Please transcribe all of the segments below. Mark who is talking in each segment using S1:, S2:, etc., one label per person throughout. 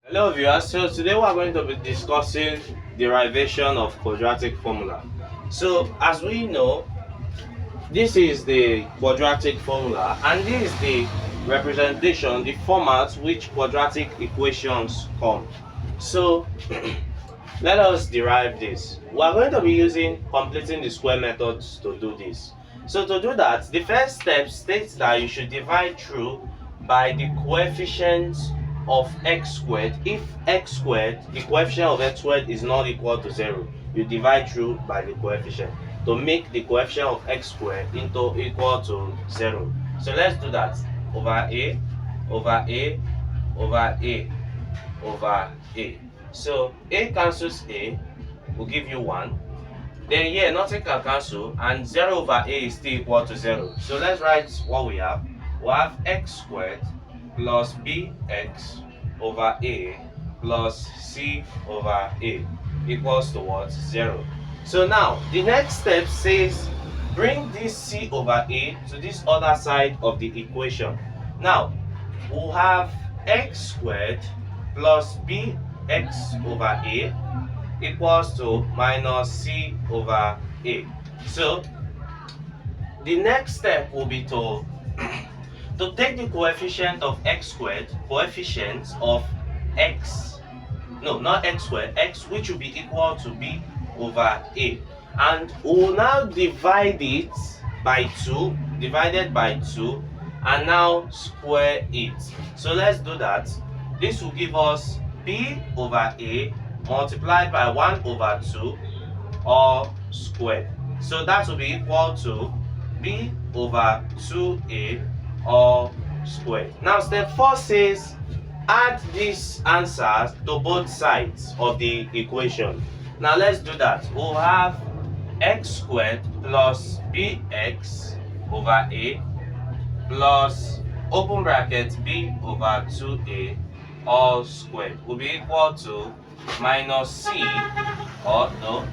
S1: Hello viewers, so today we are going to be discussing derivation of quadratic formula. So as we know, this is the quadratic formula and this is the representation, the format which quadratic equations come. So let us derive this. We are going to be using completing the square methods to do this. So to do that, the first step states that you should divide through by the coefficient of x squared. If x squared, the coefficient of x squared is not equal to 0, you divide through by the coefficient to make the coefficient of x squared into equal to 0. So let's do that. Over a, over a, over a, over a. So a cancels a, will give you 1. Then here nothing can cancel and 0 over a is still equal to 0. So let's write what we have. We have x squared plus bx over a plus c over a equals to what? 0. So now the next step says bring this c over a to this other side of the equation. Now we'll have x squared plus bx over a equals to minus c over a. So the next step will be to take the coefficient of x squared, coefficient of x, no, not x squared, x, which will be equal to b over a, and we'll now divide it by 2, divided by 2, and now square it. So let's do that. This will give us b over a multiplied by 1 over 2 all squared. So that will be equal to b over 2a all squared. Now step 4 says add these answers to both sides of the equation. Now let's do that. We'll have x squared plus bx over a plus open bracket b over 2a all squared will be equal to minus c, or no,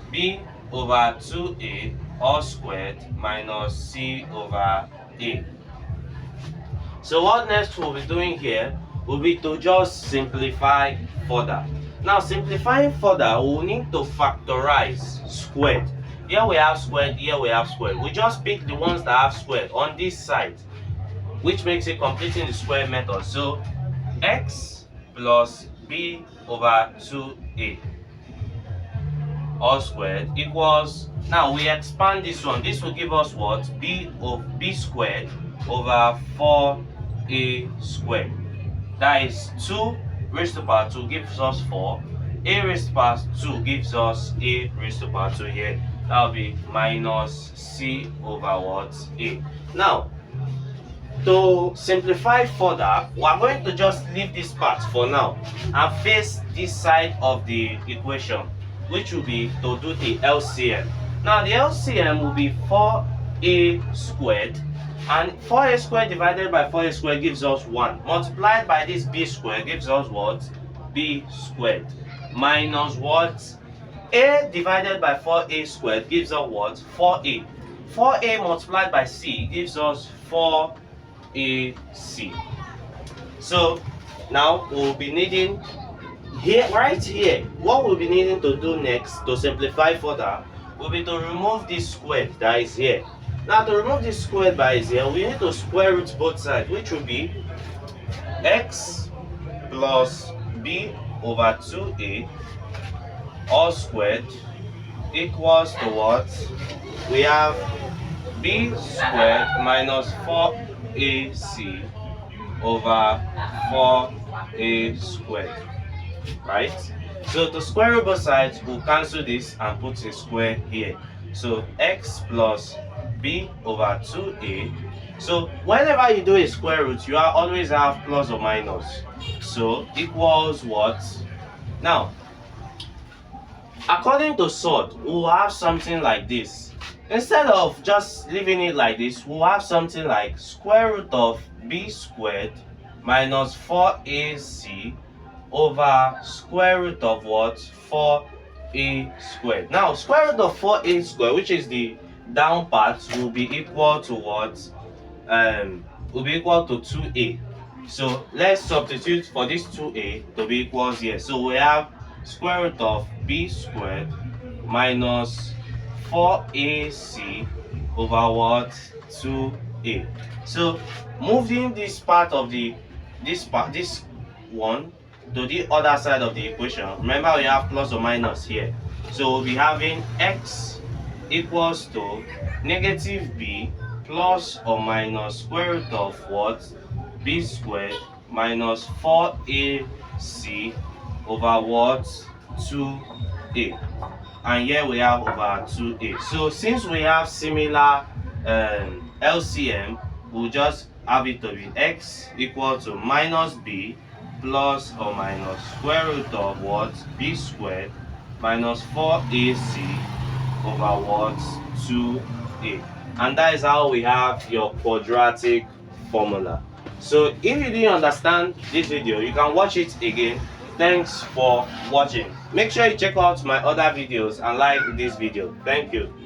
S1: b over 2a all squared minus c over a. So what next we'll be doing here will be to just simplify further. Now simplifying further, we'll need to factorize squared. Here we have squared, here we have squared. We just pick the ones that have squared on this side, which makes it completing the square method. So x plus b over 2a all squared equals, now we expand this one. This will give us what? B squared over 4a squared. That is 2 raised to power 2 gives us 4. A raised to power 2 gives us a raised to power 2 here. That will be minus c over what? A. Now to simplify further, we are going to just leave this part for now and face this side of the equation, which will be to do the LCM. Now the LCM will be 4a squared, and 4a squared divided by 4a squared gives us 1, multiplied by this b squared gives us what? B squared, minus what? A divided by 4a squared gives us what? 4a. 4a multiplied by c gives us 4ac. So now we'll be needing here, right here, what we'll be needing to do next to simplify further will be to remove this squared that is here. Now to remove this squared that is here, we need to square root both sides, which will be x plus b over 2a all squared equals to what? We have b squared minus 4ac over 4a squared, right? So to square root both sides, we'll cancel this and put a square here. So x plus b over 2a. So whenever you do a square root, you always have plus or minus. So equals what? Now, according to sort, we'll have something like this. Instead of just leaving it like this, we'll have something like square root of b squared minus 4ac over square root of what? 4a squared. Now square root of 4a squared, which is the down part, will be equal to what? Will be equal to 2a. So let's substitute for this 2a to be equals here. So we have square root of b squared minus 4ac over what? 2a. So moving this part of this one to the other side of the equation. Remember, we have plus or minus here. So we'll be having x equals to negative b plus or minus square root of what? B squared minus 4ac over what? 2a. And here we have over 2a. So since we have similar LCM, we'll just have it to be x equal to minus b plus or minus square root of what? B squared minus 4ac over what? 2a. And that is how we have your quadratic formula. So if you didn't understand this video, you can watch it again. Thanks for watching. Make sure you check out my other videos and like this video. Thank you.